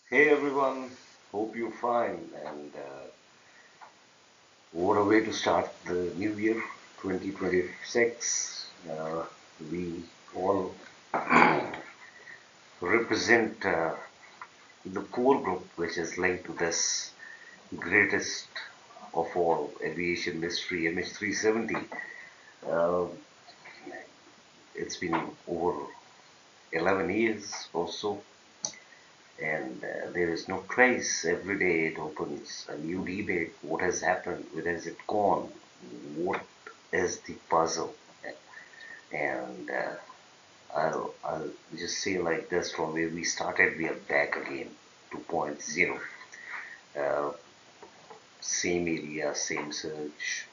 Hey everyone, hope you're fine. And what a way to start the new year 2026. We all represent the core group which is linked to this greatest of all aviation mystery, MH370. Uh, it's been over 11 years or so, and there is no trace. Every day it opens a new debate. What has happened? Where has it gone? What is the puzzle? And I'll just say like this: from where we started, we are back again, 2.0. Uh, Same area, same search.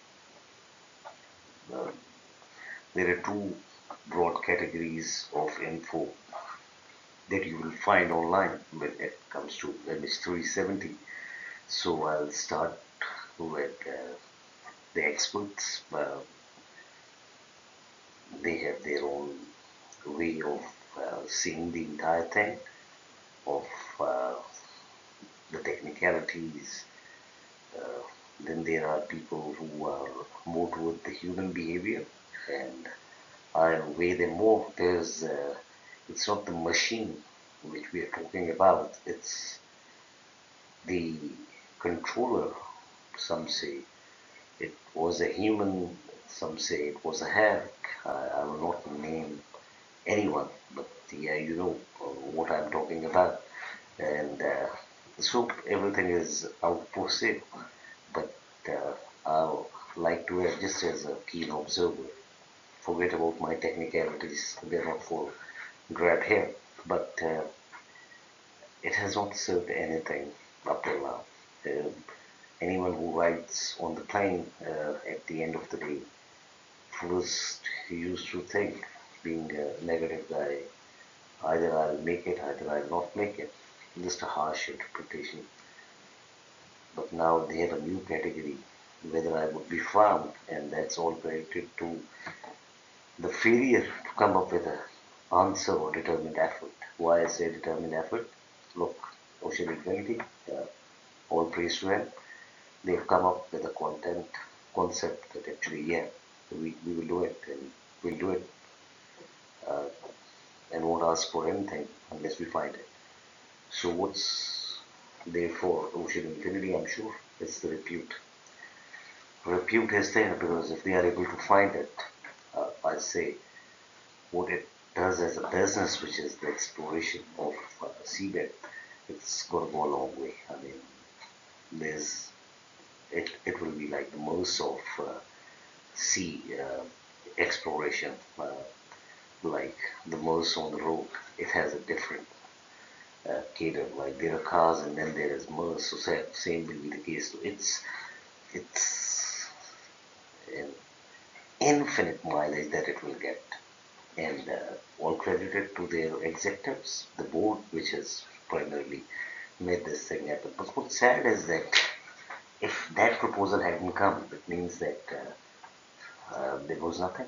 Uh, there are two broad categories of info that you will find online when it comes to MH370. So I'll start with the experts. They have their own way of seeing the entire thing, of uh, the technicalities. Uh, then there are people who are more toward the human behavior, and I'll weigh them more. It's not the machine which we are talking about, it's the controller. Some say it was a human, some say it was a hack. I will not name anyone, but yeah, you know what I'm talking about. And so everything is out for sale. But I like to have, just as a keen observer, forget about my technicalities. They're not for grab here. But it has not served anything up till now. Uh, Anyone who rides on the plane at the end of the day first he used to think, being a negative guy, either I'll make it, either I'll not make it. Just a harsh interpretation. But now they have a new category, whether I would be found, and that's all credited to the failure to come up with an answer or determined effort. Why I say determined effort? Look, Ocean Infinity, all praise to them. They've come up with a content concept that actually, yeah, we will do it, and we'll do it, uh, and won't ask for anything unless we find it. So what's there for Ocean Infinity? I'm sure it's the repute. Repute is there because if they are able to find it, I say what it does as a business, which is the exploration of seabed, it's going to go a long way. I mean, there's it will be like the most of sea exploration, like the most on the road. It has a different cater. Like there are cars, and then there is most. So same will be the case. It's an infinite mileage that it will get, and all credited to their executives, the board, which has primarily made this thing happen. But what's sad is that if that proposal hadn't come, it means that there was nothing,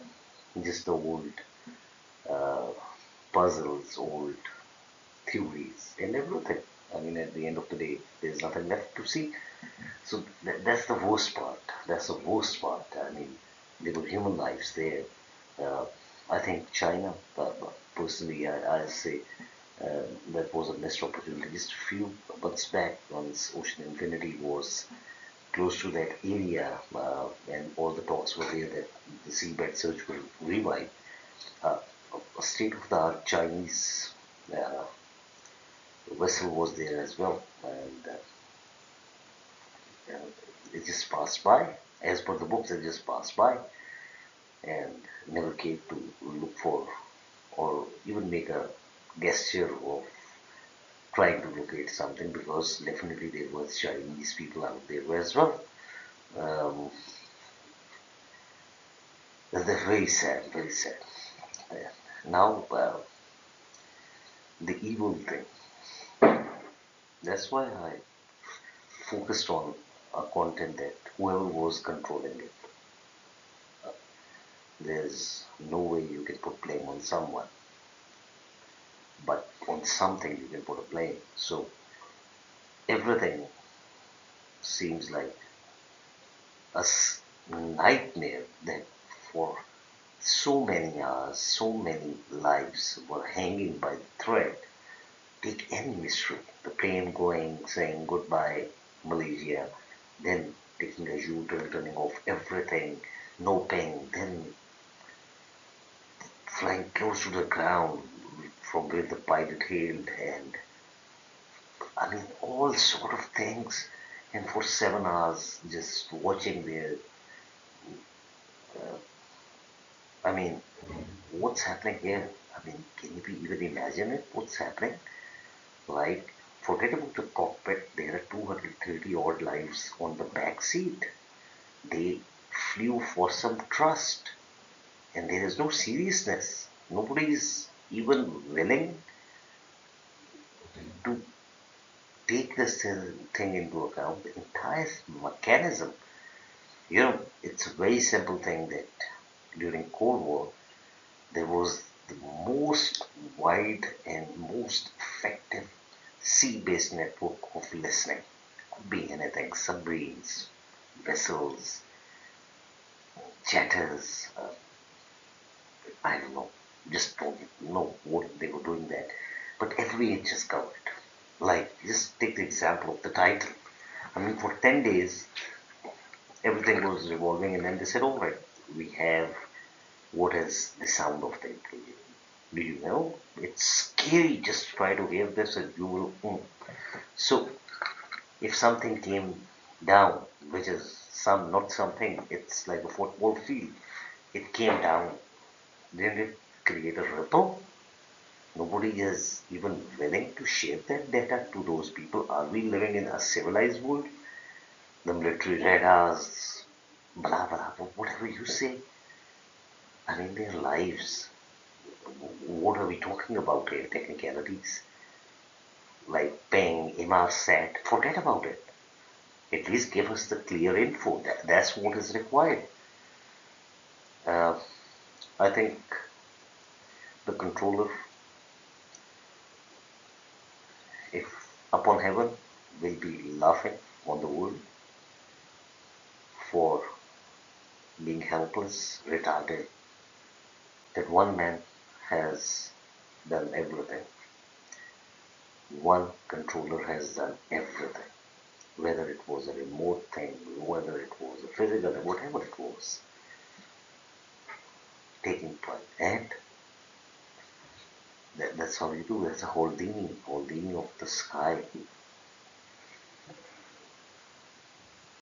just the old uh, puzzles, old theories, and everything. I mean, at the end of the day, there's nothing left to see. So that's the worst part. That's the worst part. I mean, there were human lives there. Uh, I think China, personally, I say that was a missed opportunity. Just a few months back, once Ocean Infinity was close to that area, and all the talks were there that the seabed search will revive. Uh, a state-of-the-art Chinese uh, vessel was there as well, and it just passed by. As per the books, it just passed by and never came to look for or even make a gesture of trying to locate something, because definitely there was Chinese people out there as well. Um, that's very sad, very sad. Uh, Now, the evil thing. That's why I focused on a content that whoever was controlling it, there's no way you can put blame on someone, but on something you can put a blame. So everything seems like a nightmare that for so many hours, so many lives were hanging by the thread. Take any mystery. The plane going, saying goodbye, Malaysia, then taking a U-turn, turning off everything, no ping, then flying close to the ground from where the pilot hailed, and I mean all sort of things. And for 7 hours, just watching the, I mean, what's happening here? I mean, can you even imagine it? What's happening? Like, forget about the cockpit. There are 230 odd lives on the back seat. They flew for some trust, and there is no seriousness. Nobody is even willing to take this thing into account. The entire mechanism, it's a very simple thing that during Cold War there was the most wide and most effective sea-based network of listening. Could be anything: submarines, vessels, chatters. I don't know. Just don't know what they were doing there. But every inch is covered. Like, just take the example of the title. I mean, for 10 days, everything was revolving, and then they said, all right, we have what is the sound of the intrusion. Do you know? It's scary. Just try to hear this and you will. So, if something came down, which is not something, it's like a football field, it came down, didn't it create a ripple? Nobody is even willing to share that data to those people. Are we living in a civilized world? The military radars, blah blah, whatever you say. I mean, their lives. What are we talking about here? Technicalities like ping, MR forget about it. At least give us the clear info. That's what is required. Uh, I think the controller, if upon heaven, will be laughing on the world for being helpless, retarded, that one man has done everything. One controller has done everything. Whether it was a remote thing, whether it was a physical, whatever it was, taking part. And that's how you do. That's a Houdini of the sky.